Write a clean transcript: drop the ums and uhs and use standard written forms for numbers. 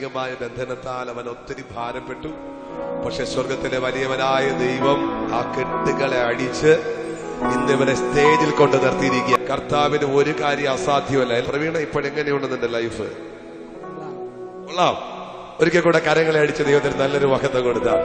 പൈശാചികമായ ബന്ധനത്താൽ അവൻ ഒത്തിരി ഭാരപ്പെട്ടു. പക്ഷെ സ്വർഗത്തിലെ വലിയവനായ ദൈവം ആ കെട്ടുകളെ അടിച്ച് ഇന്നിവനെ സ്റ്റേജിൽ കൊണ്ട് നിർത്തിയിരിക്കുക. കർത്താവിന് ഒരു കാര്യം അസാധ്യമല്ല. പ്രവീണ ഇപ്പോഴെങ്ങനെയുണ്ട് നിന്റെ ലൈഫ്? കൊള്ളാം. ഒരിക്കൽ കൂടെ കരങ്ങളെ അടിച്ച് ദൈവത്തിന് നല്ലൊരു മഹത്വം കൊടുത്താൽ